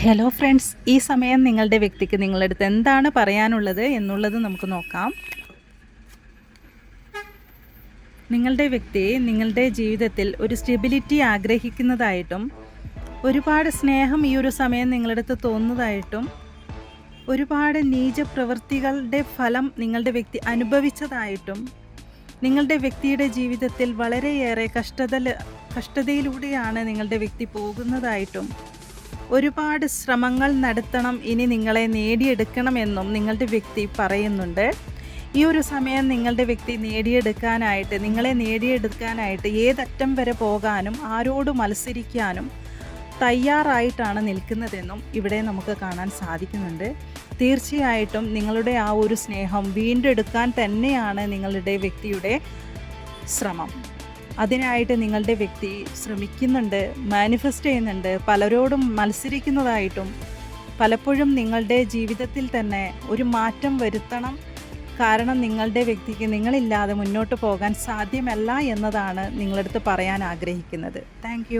Hello friends, ഈ സമയം നിങ്ങളുടെ വ്യക്തിക്ക് നിങ്ങളുടെ അടുത്ത് എന്താണ് പറയാനുള്ളത് എന്നുള്ളത് നമുക്ക് നോക്കാം. നിങ്ങളുടെ വ്യക്തി നിങ്ങളുടെ ജീവിതത്തിൽ ഒരു സ്റ്റെബിലിറ്റി ആഗ്രഹിക്കുന്നതായിട്ടും ഒരുപാട് സ്നേഹം ഈ ഒരു സമയം നിങ്ങളുടെ അടുത്ത് തോന്നുന്നതായിട്ടും ഒരുപാട് നീച പ്രവൃത്തികളുടെ ഫലം നിങ്ങളുടെ വ്യക്തി അനുഭവിച്ചതായിട്ടും നിങ്ങളുടെ വ്യക്തിയുടെ ജീവിതത്തിൽ വളരെയേറെ കഷ്ടതയിലൂടെയാണ് നിങ്ങളുടെ വ്യക്തി പോകുന്നതായിട്ടും ഒരുപാട് ശ്രമങ്ങൾ നടത്തണം ഇനി നിങ്ങളെ നേടിയെടുക്കണമെന്നും നിങ്ങളുടെ വ്യക്തി പറയുന്നുണ്ട്. ഈ ഒരു സമയം നിങ്ങളുടെ വ്യക്തി നിങ്ങളെ നേടിയെടുക്കാനായിട്ട് ഏതറ്റം വരെ പോകാനും ആരോട് മത്സരിക്കാനും തയ്യാറായിട്ടാണ് നിൽക്കുന്നതെന്നും ഇവിടെ നമുക്ക് കാണാൻ സാധിക്കുന്നുണ്ട്. തീർച്ചയായിട്ടും നിങ്ങളുടെ ആ ഒരു സ്നേഹം വീണ്ടെടുക്കാൻ തന്നെയാണ് നിങ്ങളുടെ വ്യക്തിയുടെ ശ്രമം. അതിനായിട്ട് നിങ്ങളുടെ വ്യക്തി ശ്രമിക്കുന്നുണ്ട്, മാനിഫെസ്റ്റ് ചെയ്യുന്നുണ്ട്, പലരോടും മത്സരിക്കുന്നതായിട്ടും പലപ്പോഴും നിങ്ങളുടെ ജീവിതത്തിൽ തന്നെ ഒരു മാറ്റം വരുത്തണം. കാരണം നിങ്ങളുടെ വ്യക്തിക്ക് നിങ്ങളില്ലാതെ മുന്നോട്ട് പോകാൻ സാധ്യമല്ല എന്നതാണ് നിങ്ങളടുത്ത് പറയാൻ ആഗ്രഹിക്കുന്നത്. താങ്ക്